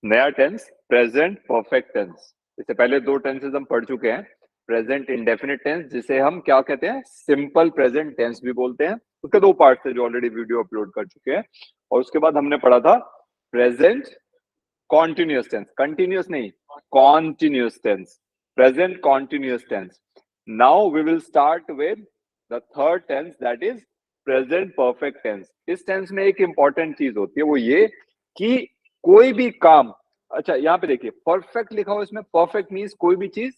नया tense present perfect tense. इससे पहले दो टेंसेस हम पढ़ चुके हैं। प्रेजेंट इंडेफिनिट टेंस जिसे हम क्या कहते हैं, सिंपल प्रेजेंट टेंस भी बोलते हैं। उसके दो पार्ट थे जो ऑलरेडी वीडियो अपलोड कर चुके हैं। और उसके बाद हमने पढ़ा था प्रेजेंट कॉन्टिन्यूअस टेंस, कंटिन्यूअस नहीं, continuous tense, present continuous tense. Now we will start with the third tense, that is present perfect tense. इस टेंस में एक इंपॉर्टेंट चीज होती है, वो ये कि कोई भी काम, अच्छा यहाँ पे देखिए परफेक्ट लिखा हुआ, इसमें परफेक्ट मीन्स कोई भी चीज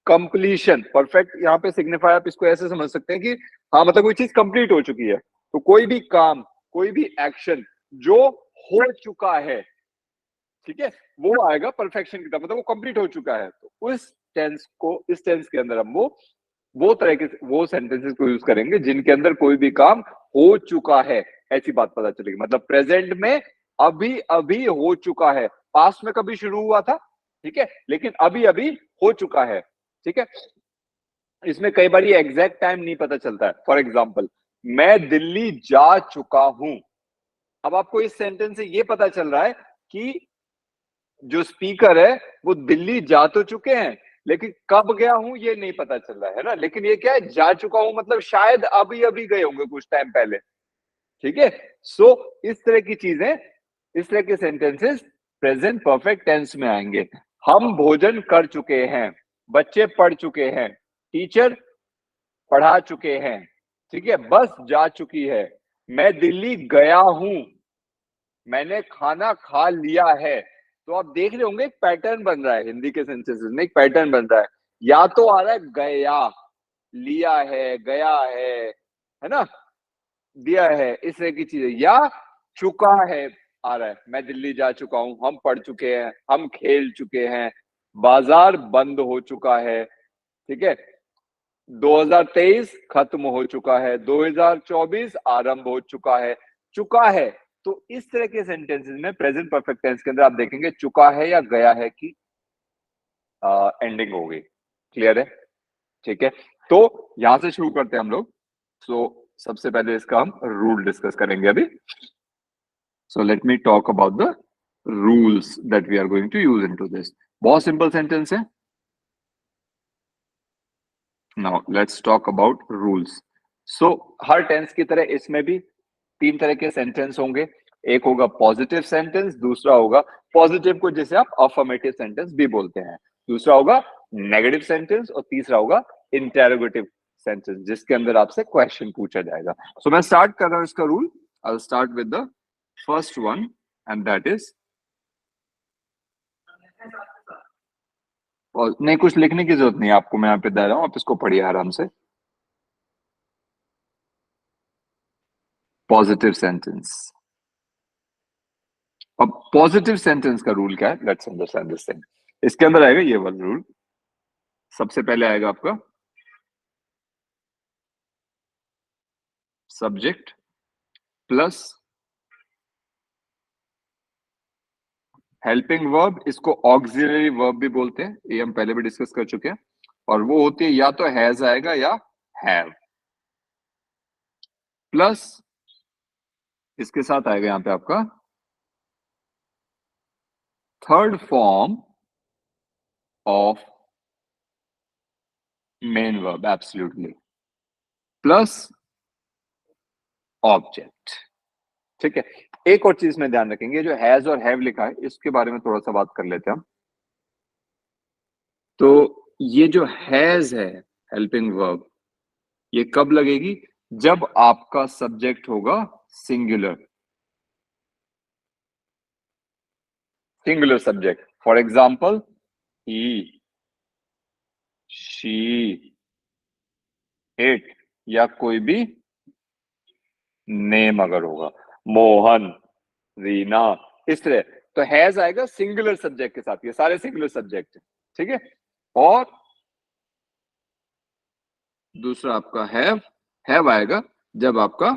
कंप्लीशन। परफेक्ट यहाँ पे सिग्निफाई आप इसको ऐसे समझ सकते हैं कि हाँ मतलब कोई चीज कंप्लीट हो चुकी है। तो कोई भी काम, कोई भी एक्शन जो हो चुका है, ठीक है, वो आएगा परफेक्शन की तरफ, मतलब वो कंप्लीट हो चुका है। तो उस टेंस को, इस टेंस के अंदर हम वो तरह के वो सेंटेंसेस को यूज करेंगे जिनके अंदर कोई भी काम हो चुका है, ऐसी बात पता चलेगी। मतलब प्रेजेंट में अभी अभी हो चुका है, पास्ट में कभी शुरू हुआ था, ठीक है, लेकिन अभी अभी हो चुका है, ठीक है। इसमें कई बार ये एग्जैक्ट टाइम नहीं पता चलता है। फॉर एग्जाम्पल, मैं दिल्ली जा चुका हूं। अब आपको इस सेंटेंस से ये पता चल रहा है कि जो स्पीकर है वो दिल्ली जा तो चुके हैं, लेकिन कब गया हूं ये नहीं पता चल रहा है ना। लेकिन ये क्या है, जा चुका हूं मतलब शायद अभी अभी गए होंगे कुछ टाइम पहले, ठीक है। सो इस तरह की चीजें, इस तरह के सेंटेंसेस प्रेजेंट परफेक्ट टेंस में आएंगे। हम भोजन कर चुके हैं, बच्चे पढ़ चुके हैं, टीचर पढ़ा चुके हैं, ठीक है, बस जा चुकी है, मैं दिल्ली गया हूं, मैंने खाना खा लिया है। तो आप देख रहे होंगे एक पैटर्न बन रहा है हिंदी के सेंटेंसेस में, एक पैटर्न बन रहा है। या तो आ रहा है गया, लिया है, गया है ना, दिया है, इस तरह की चीजें, या चुका है आ रहा है, मैं दिल्ली जा चुका हूं, हम पढ़ चुके हैं, हम खेल चुके हैं, बाजार बंद हो चुका है, ठीक है, 2023 खत्म हो चुका है, 2024 आरंभ हो चुका है। तो इस तरह के सेंटेंसेस में प्रेजेंट परफेक्ट टेंस के अंदर आप देखेंगे चुका है या गया है की एंडिंग होगी। क्लियर है, ठीक है। तो यहां से शुरू करते हैं हम लोग। सो सबसे पहले इसका हम रूल डिस्कस करेंगे अभी। So let me talk about the rules that we are going to use into this. बहुत सिंपल सेंटेंस है। Now let's talk about rules. So हर टेंस की तरह इसमें भी तीन तरह के सेंटेंस होंगे। एक होगा पॉजिटिव सेंटेंस, दूसरा होगा पॉजिटिव को जैसे आप अफर्मेटिव सेंटेंस भी बोलते हैं, दूसरा होगा नेगेटिव सेंटेंस, और तीसरा होगा इंटेरोगेटिव सेंटेंस जिसके अंदर आपसे क्वेश्चन पूछा जाएगा। सो मैं स्टार्ट कर रहा हूं इसका rule. I will start with the first one and that is, नहीं कुछ लिखने की जरूरत नहीं आपको, मैं यहाँ पे दे रहा हूं, आप इसको पढ़िए आराम से। Positive sentence. अब पॉजिटिव सेंटेंस का रूल क्या है, लेट्स अंडरस्टैंड दिस थिंग। इसके अंदर आएगा ये वाला रूल। सबसे पहले आएगा आपका सब्जेक्ट प्लस हेल्पिंग वर्ब, इसको ऑक्सिलरी वर्ब भी बोलते हैं, ये हम पहले भी डिस्कस कर चुके हैं। और वो होती है या तो हैज आएगा या हैव, प्लस इसके साथ आएगा यहां पे आपका third form of main verb absolutely, plus object, ठीक है। एक और चीज में ध्यान रखेंगे, जो हैज और हैव लिखा है इसके बारे में थोड़ा सा बात कर लेते हैं हम। तो ये जो हैज है, हेल्पिंग वर्ब, ये कब लगेगी, जब आपका सब्जेक्ट होगा singular, singular subject. For example he, she, it, या कोई भी नेम अगर होगा, मोहन, रीना, इस तरह। तो हैज आएगा सिंगुलर सब्जेक्ट के साथ, ये सारे सिंगुलर सब्जेक्ट है, ठीक है। और दूसरा आपका हैव आएगा जब आपका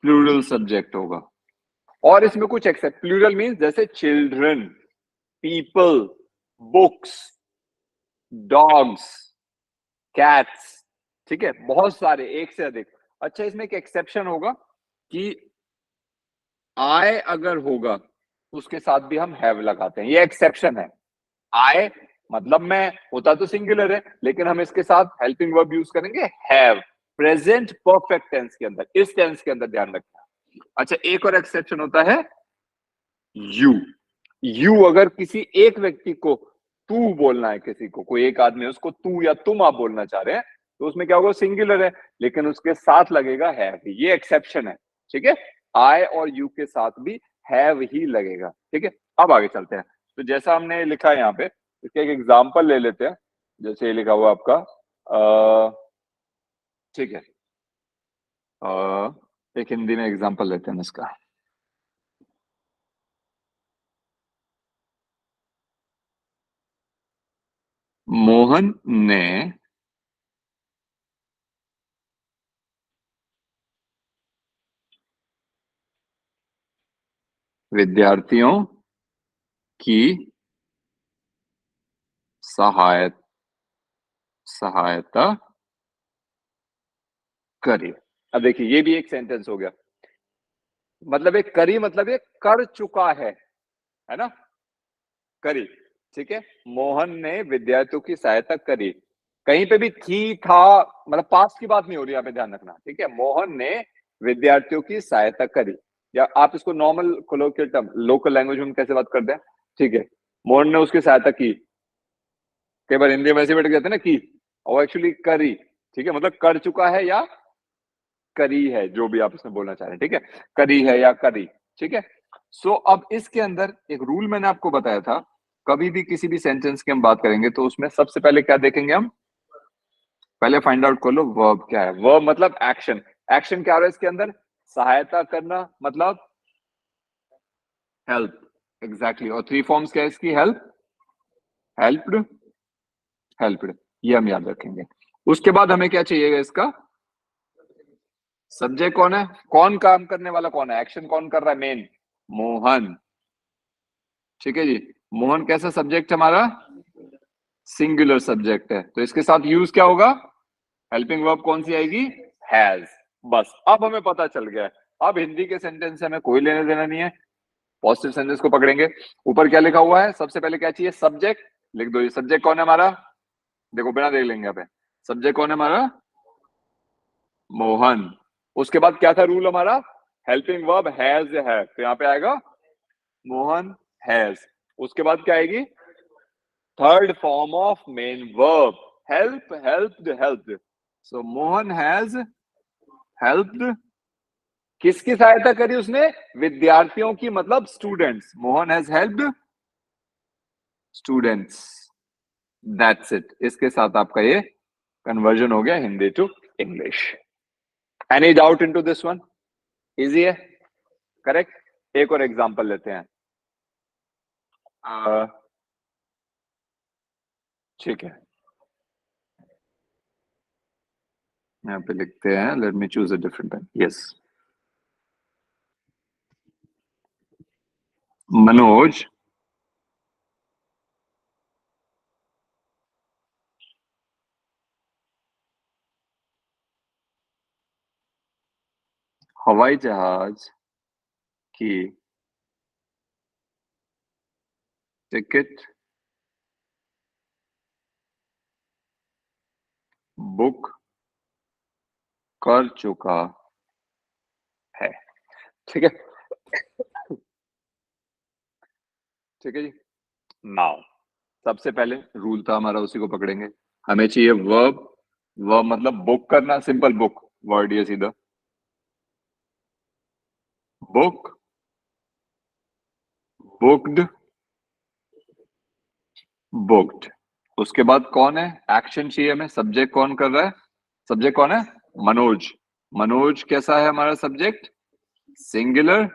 प्लूरल सब्जेक्ट होगा। और इसमें कुछ एक्सेप्ट, प्लूरल मींस जैसे children, people, books, dogs, cats, ठीक है, बहुत सारे, एक से अधिक। अच्छा इसमें एक एक्सेप्शन होगा कि आई अगर होगा उसके साथ भी हम हैव लगाते हैं, ये एक्सेप्शन है। आई मतलब मैं, होता तो सिंगुलर है, लेकिन हम इसके साथ हेल्पिंग वर्ब यूज करेंगे हैव, प्रेजेंट परफेक्ट टेंस के अंदर, इस टेंस के अंदर ध्यान रखना। अच्छा, एक और एक्सेप्शन होता है यू। यू अगर किसी एक व्यक्ति को तू बोलना है, किसी को, कोई एक आदमी है, उसको तू या तुम आप बोलना चाह रहे हैं, तो उसमें क्या होगा, सिंगुलर है, लेकिन उसके साथ लगेगा हैव, ये एक्सेप्शन है। ठीक है, आई और यू के साथ भी हैव ही लगेगा। ठीक है, अब आगे चलते हैं। तो जैसा हमने लिखा है यहाँ पे, इसका एक एग्जाम्पल ले लेते हैं। जैसे ये लिखा हुआ आपका, ठीक है, एक हिंदी में एग्जाम्पल लेते हैं इसका। मोहन ने विद्यार्थियों की सहायता सहायता करी। अब देखिए, ये भी एक सेंटेंस हो गया। मतलब एक करी, मतलब एक कर चुका है ना, करी। ठीक है, मोहन ने विद्यार्थियों की सहायता करी। कहीं पे भी थी, था, मतलब पास्ट की बात नहीं हो रही, यहाँ पे ध्यान रखना। ठीक है, मोहन ने विद्यार्थियों की सहायता करी, या आप इसको normal colloquial term, local language में कैसे बात करते हैं। ठीक है, मोहन ने उसकी सहायता की। कई बार हिंदी में ऐसे बैठ जाते हैं ना की, और एक्चुअली करी। ठीक है, मतलब कर चुका है या करी है, जो भी आप इसमें बोलना चाह रहे हैं। ठीक है, करी है या करी। ठीक है, सो अब इसके अंदर एक रूल मैंने आपको बताया था, कभी भी किसी भी सेंटेंस की हम बात करेंगे तो उसमें सबसे पहले क्या देखेंगे हम, पहले फाइंड आउट कर लो वर्ब क्या है। वर्ब मतलब एक्शन। एक्शन क्या हो रहा है इसके अंदर, सहायता करना, मतलब हेल्प। एग्जैक्टली, और थ्री फॉर्म्स क्या है इसकी, हेल्प, हेल्प्ड, हेल्प्ड, ये हम याद रखेंगे। उसके बाद हमें क्या चाहिएगा इसका, सब्जेक्ट कौन है, कौन काम करने वाला कौन है, एक्शन कौन कर रहा है, मेन मोहन। ठीक है जी, मोहन कैसा सब्जेक्ट हमारा, सिंगुलर सब्जेक्ट है, तो इसके साथ यूज क्या होगा, हेल्पिंग वर्ब कौन सी आएगी, हैज। बस अब हमें पता चल गया है। अब हिंदी के सेंटेंस से हमें कोई लेना देना नहीं है, पॉजिटिव सेंटेंस को पकड़ेंगे। ऊपर क्या लिखा हुआ है, सबसे पहले क्या चाहिए, सब्जेक्ट। लिख दो, ये सब्जेक्ट कौन है हमारा, देखो बिना देख लेंगे यहाँ पे, सब्जेक्ट कौन है हमारा, मोहन। उसके बाद क्या था रूल हमारा, हेल्पिंग वर्ब हैज है, तो यहाँ पे आएगा मोहन हैज। उसके बाद क्या आएगी, third form of main verb, help, helped, helped. So Mohan has helped, किसकी सहायता करी उसने, विद्यार्थियों की, मतलब students. Mohan has helped students, that's it. इसके साथ आपका ये कन्वर्जन हो गया Hindi to English. Any doubt into this one, easy है, करेक्ट। एक और एग्जांपल लेते हैं। ठीक है, यहाँ पे लिखते हैं, let me choose a different pen, yes. Manoj हवाई जहाज की टिकट बुक कर चुका है। ठीक है, ठीक है जी। नाउ सबसे पहले रूल था हमारा, उसी को पकड़ेंगे। हमें चाहिए वर्ब, वर्ब मतलब बुक करना, सिंपल बुक वर्ड, ये सीधा बुक, बुक्ड, बुक्ड। उसके बाद कौन है, एक्शन चाहिए हमें, सब्जेक्ट कौन कर रहा है, सब्जेक्ट कौन है, मनोज। मनोज कैसा है हमारा सब्जेक्ट, सिंगुलर।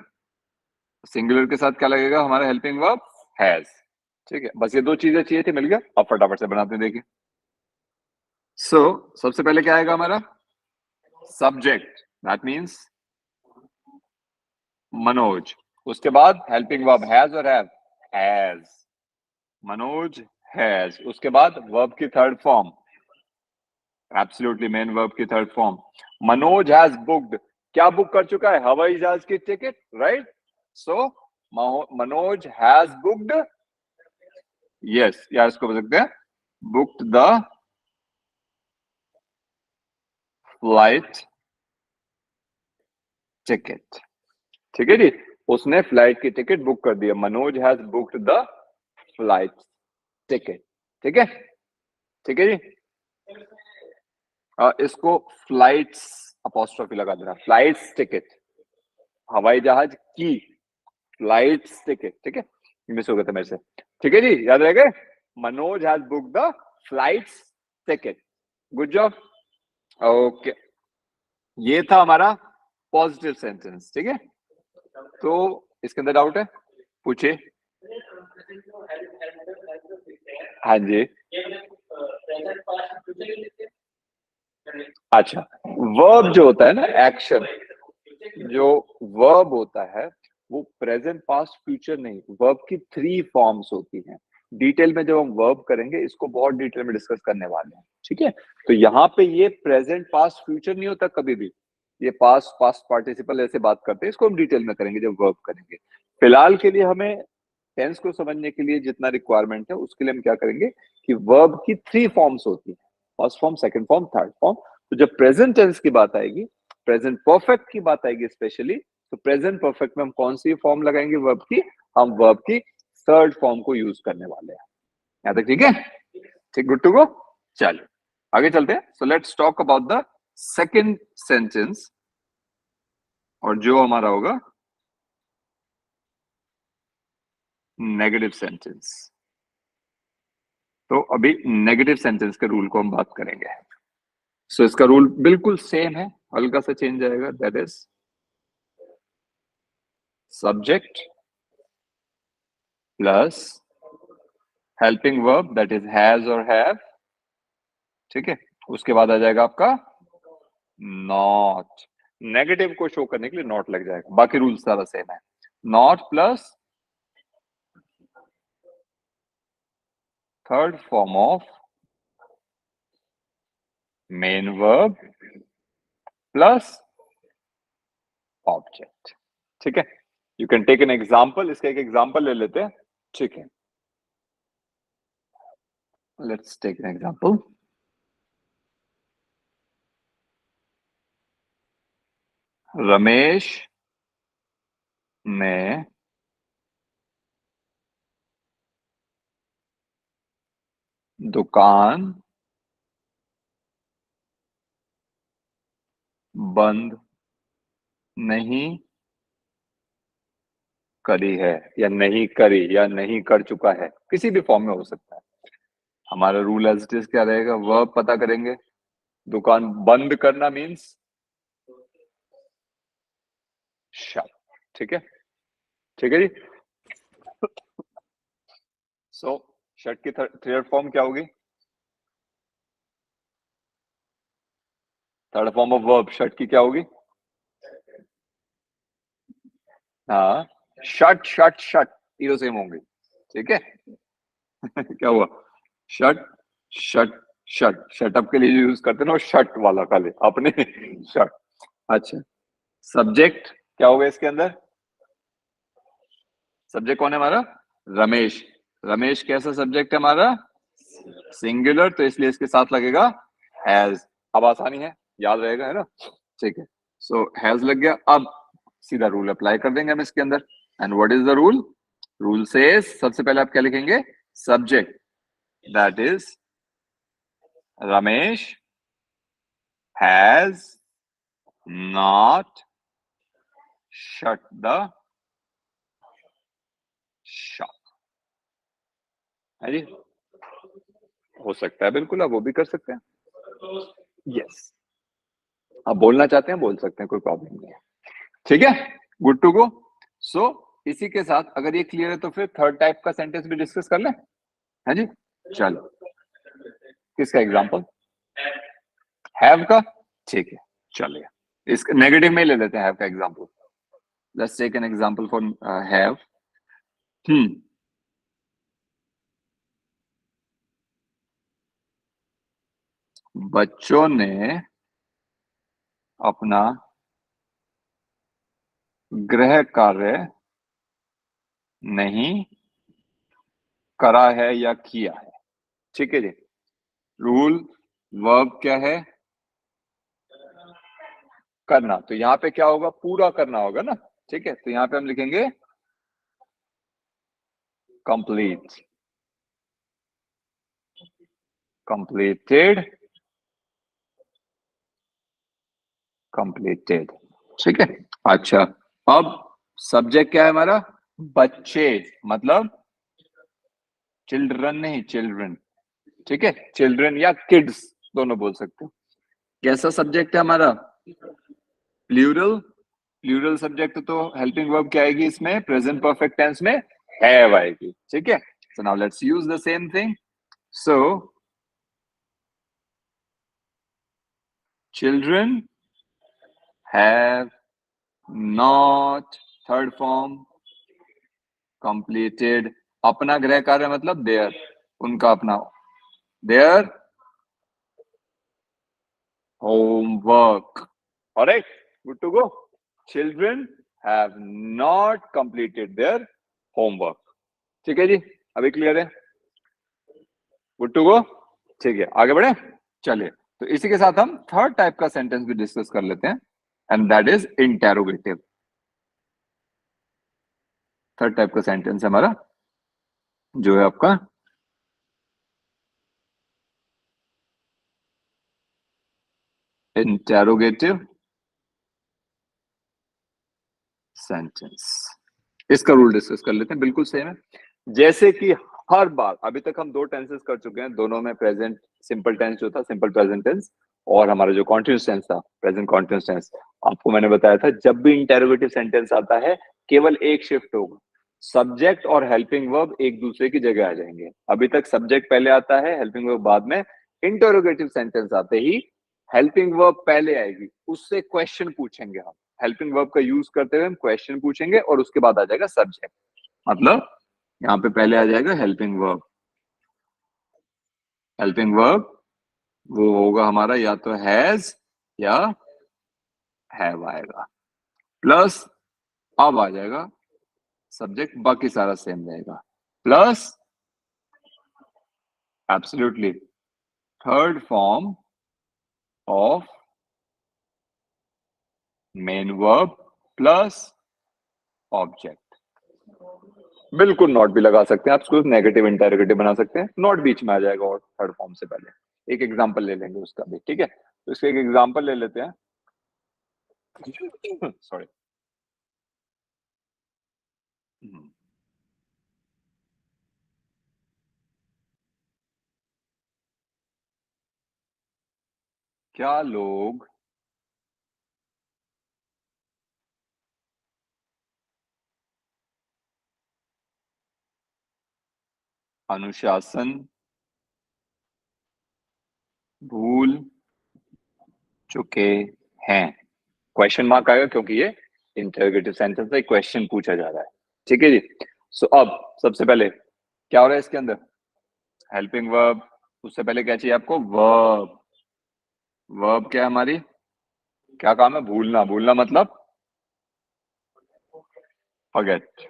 सिंगुलर के साथ क्या लगेगा हमारा, हेल्पिंग वर्ब हैज। ठीक है, बस ये दो चीजें चाहिए थी, मिल गया। अब फटाफट से बनाते हैं, देखिए। सो सबसे पहले क्या आएगा हमारा, सब्जेक्ट, दैट मीन्स मनोज। उसके बाद हेल्पिंग वर्ब हैज और हैव, हैज, मनोज हैज। उसके बाद वर्ब की third form, absolutely main verb की third form, Manoj has booked, क्या बुक कर चुका है, हवाई जहाज की ticket, right. So Manoj has booked, yes, या इसको बोल सकते हैं बुक्ड द फ्लाइट टिकट। ठीक है जी, उसने फ्लाइट की टिकट बुक कर दिया। Manoj has booked the flight ticket. ठीक है, ठीक है जी। इसको फ्लाइट्स अपॉस्ट्रोफी लगा देना, फ्लाइट्स टिकट, हवाई जहाज की फ्लाइट्स टिकट। ठीक है, मिस हो गया था मेरे से। ठीक है जी, याद रहेगा। Manoj has book the flights ticket. Good job. Okay, ये था हमारा पॉजिटिव सेंटेंस। ठीक है, तो इसके अंदर डाउट है, पूछिए। हाँ जी, अच्छा, वर्ब जो होता है ना, एक्शन, जो वर्ब होता है वो प्रेजेंट पास्ट फ्यूचर नहीं, वर्ब की 3 फॉर्म्स होती हैं। डिटेल में जब हम वर्ब करेंगे, इसको बहुत डिटेल में डिस्कस करने वाले हैं। ठीक है, तो यहाँ पे ये प्रेजेंट पास्ट फ्यूचर नहीं होता कभी भी, ये पास्ट पास्ट पार्टिसिपल ऐसे बात करते हैं। इसको हम डिटेल में करेंगे जब वर्ब करेंगे। फिलहाल के लिए हमें टेंस को समझने के लिए जितना रिक्वायरमेंट है, उसके लिए हम क्या करेंगे कि वर्ब की 3 फॉर्म्स होती है, first form, second form, third form. तो जब प्रेजेंट टेंस की बात आएगी, प्रेजेंट परफेक्ट की बात आएगी स्पेशली, तो प्रेजेंट परफेक्ट में हम कौन सी फॉर्म लगाएंगे वर्ब की? हम वर्ब की थर्ड फॉर्म को यूज करने वाले हैं। यहां तक ठीक है? ठीक, गुड टू गो। चलिए आगे चलते हैं। So let's talk about the second sentence, और जो हमारा होगा नेगेटिव सेंटेंस। तो अभी नेगेटिव सेंटेंस के रूल को हम बात करेंगे। सो इसका रूल बिल्कुल सेम है, हल्का सा चेंज आएगा, that is subject plus helping verb, that is has और हैव। ठीक है, उसके बाद आ जाएगा आपका नॉट। नेगेटिव को शो करने के लिए नॉट लग जाएगा, बाकी रूल सारा सेम है। Not plus third form of main verb plus object. ठीक है, you can take an example, इसका एक एग्जाम्पल ले लेते हैं। ठीक है, let's take an example. Ramesh ने दुकान बंद नहीं करी है, या नहीं करी, या नहीं कर चुका है, किसी भी फॉर्म में हो सकता है। हमारा रूल एज इट इज क्या रहेगा? वर्ब पता करेंगे, दुकान बंद करना मीन्स शट। ठीक है, ठीक है जी। सो शट की थर्ड फॉर्म क्या होगी? Third form of verb shut की क्या होगी? हाँ, शट शट शट, तीनों सेम होंगे। ठीक है। क्या हुआ? शट शट शट, शटअप के लिए जो यूज करते हैं ना, वो शट वाला खाली अपने शट। अच्छा, सब्जेक्ट क्या होगा इसके अंदर? सब्जेक्ट कौन है हमारा? रमेश। रमेश कैसा सब्जेक्ट है हमारा? सिंगुलर, तो इसलिए इसके साथ लगेगा हैज। अब आसानी है, याद रहेगा, है ना? ठीक है, सो हैज लग गया। अब सीधा रूल अप्लाई कर देंगे हम इसके अंदर। And what is the rule? Rule से सबसे पहले आप क्या लिखेंगे? Subject, that is Ramesh has not shut the shop. है जी, हो सकता है, बिल्कुल आप वो भी कर सकते हैं। यस, आप बोलना चाहते हैं बोल सकते हैं, कोई प्रॉब्लम नहीं है। ठीक है, गुड टू गो। सो इसी के साथ अगर ये क्लियर है, तो फिर थर्ड टाइप का सेंटेंस भी डिस्कस कर लें। है जी, चलो। किसका एग्जांपल? हैव का। ठीक है, चलिए इसका नेगेटिव में ले लेते हैं हैव का example. Let's take an example for have. बच्चों ने अपना गृह कार्य नहीं करा है या किया है। ठीक है जी। रूल वर्ब क्या है? करना। तो यहाँ पे क्या होगा? पूरा करना होगा ना। ठीक है, तो यहाँ पे हम लिखेंगे कंप्लीट, कंप्लीटेड, कंप्लीटेड। ठीक है। अच्छा, अब सब्जेक्ट क्या है हमारा? बच्चे, मतलब चिल्ड्रन नहीं, चिल्ड्रन। ठीक है, चिल्ड्रन या किड्स दोनों बोल सकते हो। कैसा सब्जेक्ट है हमारा? प्लूरल। प्लूरल सब्जेक्ट तो हेल्पिंग वर्ब क्या आएगी इसमें? प्रेजेंट परफेक्ट टेंस में हैव आएगी। ठीक है, so now let's use the same thing. So children have not, third form, completed. अपना गृह कार्य मतलब देयर, उनका अपना, their homework. Alright, good to go. Children have not completed their homework. ठीक है जी, अभी क्लियर है? Good to go. ठीक है, आगे बढ़े। चलिए, तो इसी के साथ हम थर्ड टाइप का सेंटेंस भी डिस्कस कर लेते हैं, and that is interrogative. Third type का सेंटेंस है हमारा जो है आपका इंटेरोगेटिव सेंटेंस। इसका रूल डिस्कस कर लेते हैं, बिल्कुल सेम है। जैसे कि हर बार अभी तक हम दो टेंसेस कर चुके हैं, दोनों में प्रेजेंट सिंपल टेंस जो था, सिंपल प्रेजेंट टेंस, और हमारा जो कॉन्टिन्यूस टेंस था, प्रेजेंट कॉन्टिन्यूस टेंस। आपको मैंने बताया था जब भी इंटेरोगेटिव सेंटेंस आता है केवल एक शिफ्ट होगा, सब्जेक्ट और हेल्पिंग वर्ब एक दूसरे की जगह आ जाएंगे। अभी तक सब्जेक्ट पहले आता है, हेल्पिंग वर्ब बाद में। इंटेरोगेटिव सेंटेंस आते ही हेल्पिंग वर्ब पहले आएगी, उससे क्वेश्चन पूछेंगे हम। हेल्पिंग वर्ब का यूज करते हुए हम क्वेश्चन पूछेंगे और उसके बाद आ जाएगा सब्जेक्ट। मतलब यहाँ पे पहले आ जाएगा हेल्पिंग वर्ब। हेल्पिंग वर्ब वो होगा हमारा या तो हैज या हैव आएगा, प्लस अब आ जाएगा सब्जेक्ट, बाकी सारा सेम रहेगा, plus absolutely third form of main verb plus object. बिल्कुल नॉट भी लगा सकते हैं आप, उसको नेगेटिव इंटेरोगेटिव बना सकते हैं, नॉट बीच में आ जाएगा और थर्ड फॉर्म से पहले। एक एग्जांपल ले लेंगे उसका भी। ठीक है, तो इसका एक एग्जांपल ले लेते हैं। सॉरी। क्या लोग अनुशासन भूल चुके हैं? क्वेश्चन मार्क आएगा क्योंकि ये इंटरोगेटिव सेंटेंस है, क्वेश्चन पूछा जा रहा है। ठीक है जी। सो अब सबसे पहले क्या हो रहा है इसके अंदर? Helping verb. उससे पहले क्या चाहिए आपको? वर्ब। वर्ब क्या है हमारी? क्या काम है? भूलना। भूलना मतलब forget,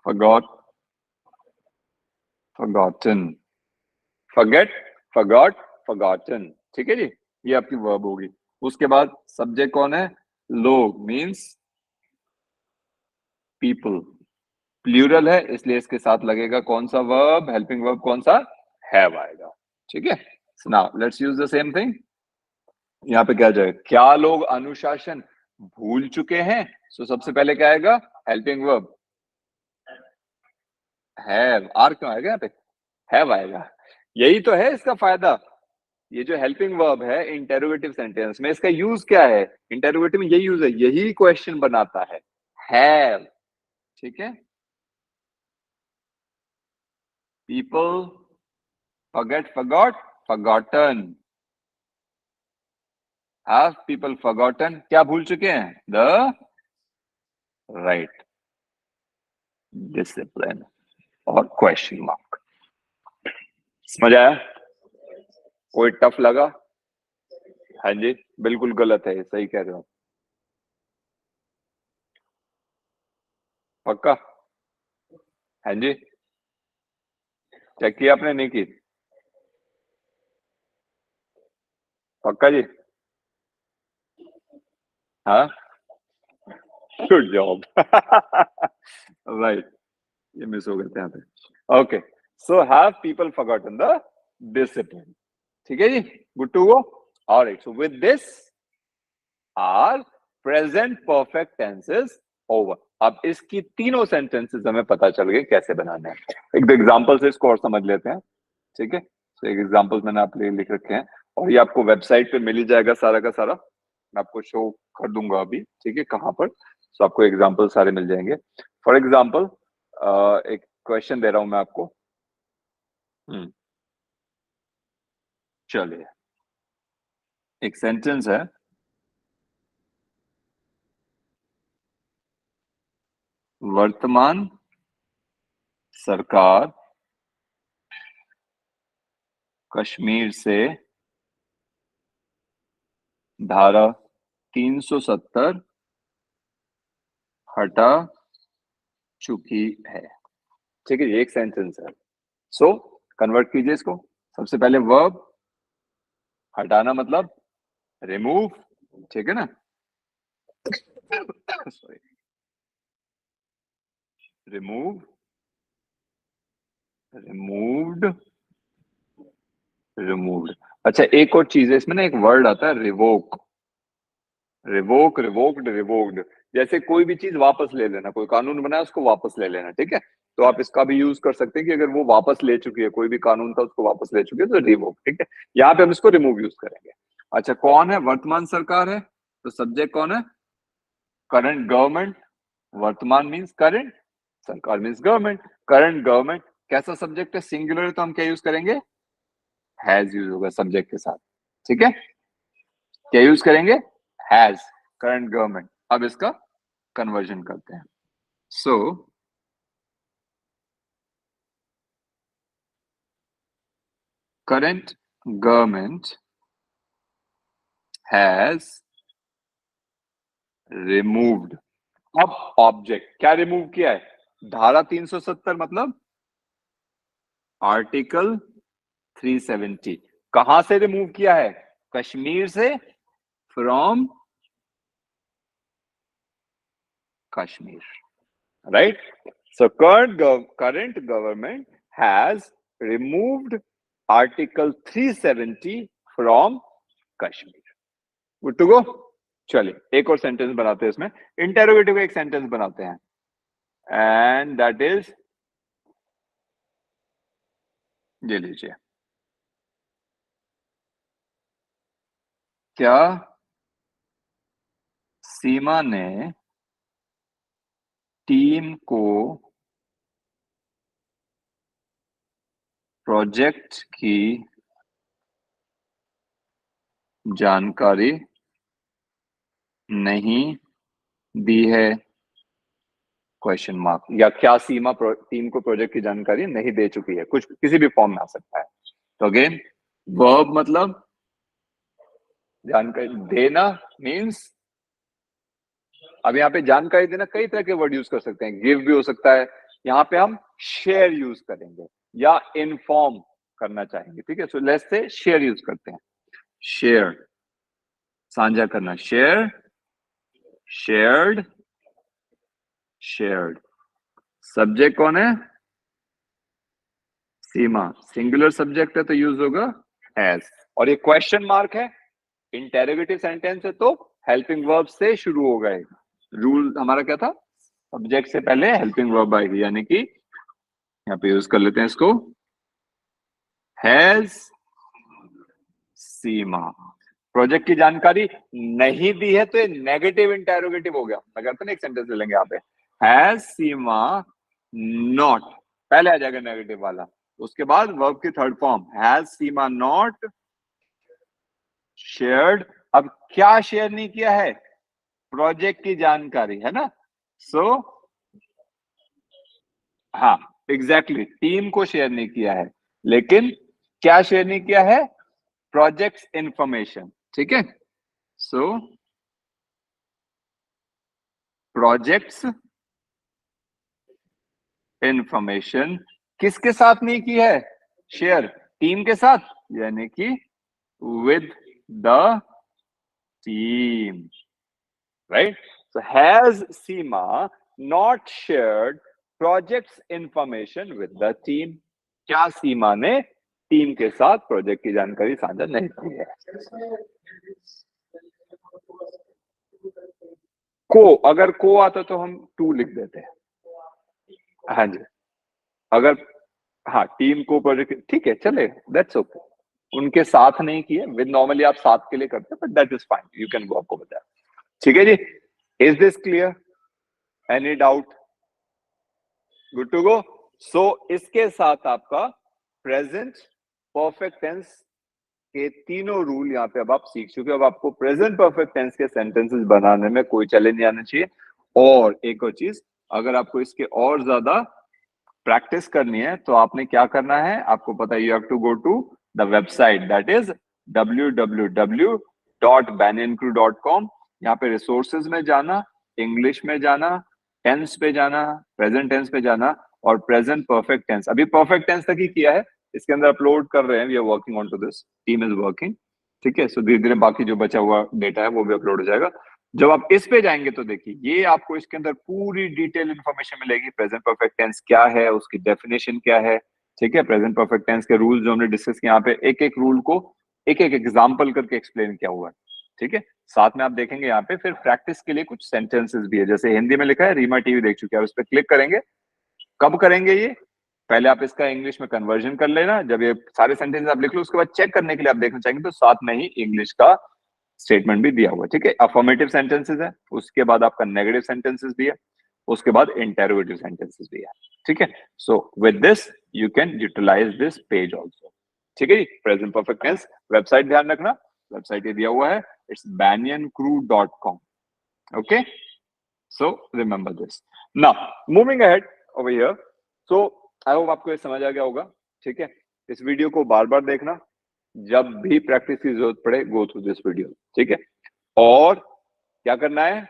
forgot, forgotten, forget, forgot, forgotten. ठीक है जी, ये आपकी वर्ब होगी। उसके बाद सब्जेक्ट कौन है? लोग, मींस पीपल। प्लूरल है इसलिए इसके साथ लगेगा कौन सा वर्ब? हेल्पिंग वर्ब कौन सा? हैव आएगा। ठीक है, so now let's use the same thing. यहाँ पे क्या जाएगा? क्या लोग अनुशासन भूल चुके हैं? सो सबसे पहले क्या आएगा? Helping verb have. आर क्यों आएगा यहाँ पे? हैव आएगा। यही तो है इसका फायदा। ये जो हेल्पिंग वर्ब है इंटेरोगेटिव सेंटेंस में, इसका यूज क्या है? इंटेरोगेटिव में यही यूज है, यही क्वेश्चन बनाता है, हैव। ठीक है, people forget, forgot, forgotten. Have people forgotten? क्या भूल चुके हैं? The right discipline और क्वेश्चन मार्क। समझ आया? कोई टफ लगा? हाँ जी, बिल्कुल गलत है, सही कह रहे हो। पक्का? हाँ जी, चेक किया आपने? नहीं की? पक्का जी? हाँ, गुड जॉब। राइट, ये मिस हो गए थे यहाँ पे। Okay, so have people forgotten the discipline? ठीक है जी, good to go. Alright, so with this our present perfect tenses over. अब इसकी तीनों सेंटेंसेस हमें पता चल गए कैसे बनाने हैं। एक एग्जांपल से इसको और समझ लेते हैं, ठीक है? तो एक एग्जांपल मैंने आपके लिए लिख रखे हैं और ये आपको वेबसाइट पे मिल ही जाएगा सारा का सारा। मैं आपको शो कर दूंगा अभी, ठीक है, कहाँ पर। तो आपको एग्जांपल सारे मिल जाएंगे। फॉर एग्जांपल एक क्वेश्चन दे रहा हूं मैं आपको। चलिए, एक सेंटेंस है, वर्तमान सरकार कश्मीर से धारा 370 हटा चुकी है। ठीक है, ये एक सेंटेंस है। सो कन्वर्ट कीजिए इसको। सबसे पहले वर्ब, हटाना मतलब रिमूव, ठीक है ना? Sorry, remove, removed, removed. अच्छा, एक और चीज है इसमें ना, एक वर्ड आता है रिवोक। Revoke, revoked, revoked. जैसे कोई भी चीज वापस ले लेना, कोई कानून बना है उसको वापस ले लेना, ठीक है? तो आप इसका भी यूज कर सकते हैं कि अगर वो वापस ले चुकी है, कोई भी कानून था उसको वापस ले चुकी है, तो रिवोक, ठीक है? यहाँ पे हम इसको रिमूव यूज करेंगे। अच्छा, कौन है? वर्तमान सरकार है, तो सब्जेक्ट कौन है? Current government. वर्तमान मीन्स करंट, सरकार मीन्स गवर्नमेंट। करंट गवर्नमेंट कैसा सब्जेक्ट है? सिंगुलर है, तो हम क्या यूज करेंगे? हैज यूज होगा सब्जेक्ट के साथ, ठीक है? क्या यूज करेंगे? Has, current government. अब इसका कन्वर्जन करते हैं। So current government has removed. अब ऑब्जेक्ट क्या रिमूव किया है? धारा 370 मतलब आर्टिकल 370। कहां से रिमूव किया है? कश्मीर से, from Kashmir, right? So current government has removed Article 370 from Kashmir. Good to go? चलिए एक और सेंटेंस बनाते हैं इसमें। इंटेरोगेटिव एक सेंटेंस बनाते हैं, एंड दैट इज, ये लीजिए। क्या सीमा ने टीम को प्रोजेक्ट की जानकारी नहीं दी है? Question mark. या क्या सीमा टीम को प्रोजेक्ट की जानकारी नहीं दे चुकी है? कुछ किसी भी फॉर्म में आ सकता है। तो अगेन, वर्ब मतलब जानकारी देना, मीन्स अब यहाँ पे जानकारी देना कई तरह के वर्ड यूज कर सकते हैं। गिव भी हो सकता है, यहाँ पे हम शेयर यूज करेंगे या इन्फॉर्म करना चाहेंगे, ठीक है? So let's say share use करते हैं। शेयर, साझा करना, शेयर, शेयर्ड, शेयर्ड। सब्जेक्ट कौन है? सीमा। सिंगुलर सब्जेक्ट है तो यूज होगा हैज। और ये क्वेश्चन मार्क है, इंटेरोगेटिव सेंटेंस है तो हेल्पिंग वर्ब से शुरू होगा। रूल हमारा क्या था? सब्जेक्ट से पहले हेल्पिंग वर्ब आएगी, यानी कि यहाँ पे यूज कर लेते हैं इसको, हैज सीमा प्रोजेक्ट की जानकारी नहीं दी है, तो ये नेगेटिव इंटेरोगेटिव हो गया। मैं कहता ना एक सेंटेंस ले लेंगे यहाँ पे, हैज सीमा नॉट, पहले आ जाएगा नेगेटिव वाला, उसके बाद वर्ब की third form, has Seema not shared. अब क्या शेयर नहीं किया है? प्रोजेक्ट की जानकारी, है ना? सो हाँ, एग्जैक्टली, टीम को शेयर नहीं किया है, लेकिन क्या शेयर नहीं किया है? प्रोजेक्ट्स इंफॉर्मेशन, ठीक है? सो प्रोजेक्ट्स इंफॉर्मेशन किसके साथ नहीं की है शेयर? टीम के साथ, यानी कि with the team, right? So has Seema not shared projects information with the team? क्या सीमा ने टीम के साथ प्रोजेक्ट की जानकारी साझा नहीं की है? को, अगर को आता तो हम टू लिख देते हैं। हाँ जी, अगर हाँ टीम को प्रोजेक्ट, ठीक है चले, दैट्स ओके। उनके साथ नहीं किए, विद नॉर्मली आप साथ के लिए करते हैं, but that is fine, you can work over that. ठीक है जी, is this clear? Any doubt? Good to go. So इसके साथ आपका प्रेजेंट परफेक्ट टेंस के तीनों रूल यहाँ पे अब आप सीख चुके हो। अब आपको प्रेजेंट परफेक्ट टेंस के सेंटेंसेस बनाने में कोई चैलेंज नहीं आना चाहिए। और एक और चीज, अगर आपको इसके और ज्यादा प्रैक्टिस करनी है तो आपने क्या करना है, आपको पता है, you have to go to the website that is www.banyancrew.com। यहाँ पे रिसोर्सेज में जाना, इंग्लिश में जाना, टेंस पे जाना, प्रेजेंट टेंस पे जाना, और प्रेजेंट परफेक्ट टेंस अभी परफेक्ट टेंस तक ही किया है, इसके अंदर अपलोड कर रहे हैं, we are working on to this, team is working. ठीक है, सो धीरे धीरे बाकी जो बचा हुआ डेटा है वो भी अपलोड हो जाएगा। जब आप इस पे जाएंगे तो देखिए ये आपको इसके अंदर पूरी डिटेल इंफॉर्मेशन मिलेगी। प्रेजेंट परफेक्ट टेंस क्या है, उसकी डेफिनेशन क्या है, ठीक है, प्रेजेंट परफेक्ट टेंस के रूल्स जो हमने डिस्कस किए, यहाँ पे एक एक रूल को एक एक एग्जांपल करके एक्सप्लेन किया हुआ है। ठीक है, साथ में आप देखेंगे यहाँ पे फिर प्रैक्टिस के लिए कुछ सेंटेंसेस भी है, जैसे हिंदी में लिखा है, रीमा टीवी देख चुके हैं, उस पर क्लिक करेंगे। कब करेंगे ये? पहले आप इसका इंग्लिश में कन्वर्जन कर लेना, जब ये सारे सेंटेंस आप लिख लो उसके बाद चेक करने के लिए आप देखना चाहेंगे तो साथ में ही इंग्लिश का स्टेटमेंट भी दिया हुआ है। ठीक है, अफर्मेटिव सेंटेंसेस है, उसके बाद आपका नेगेटिव सेंटेंसेस भी है, उसके बाद इंटेरोगेटिव सेंटेंसेस भी है। ठीक है, so with this you can utilize this page also. ठीक है जी, प्रेजेंट परफेक्ट टेंस वेबसाइट ध्यान रखना, वेबसाइट ये दिया हुआ है, it's banyancrew.com। Okay, so remember this. Now moving ahead over here, so I hope आपको ये समझ आ गया होगा। ठीक है, इस वीडियो को बार बार देखना, जब भी प्रैक्टिस की जरूरत पड़े गो थ्रू दिस वीडियो। ठीक है, और क्या करना है,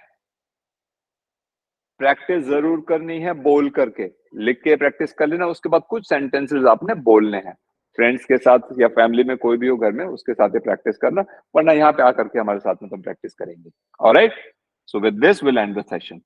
प्रैक्टिस जरूर करनी है बोल करके, लिख के प्रैक्टिस कर लेना, उसके बाद कुछ सेंटेंसेस आपने बोलने हैं, फ्रेंड्स के साथ या फैमिली में कोई भी हो घर में उसके साथ ही प्रैक्टिस करना, वरना यहाँ पे आकर के हमारे साथ में तुम प्रैक्टिस करेंगे। Alright, so with this will and the session.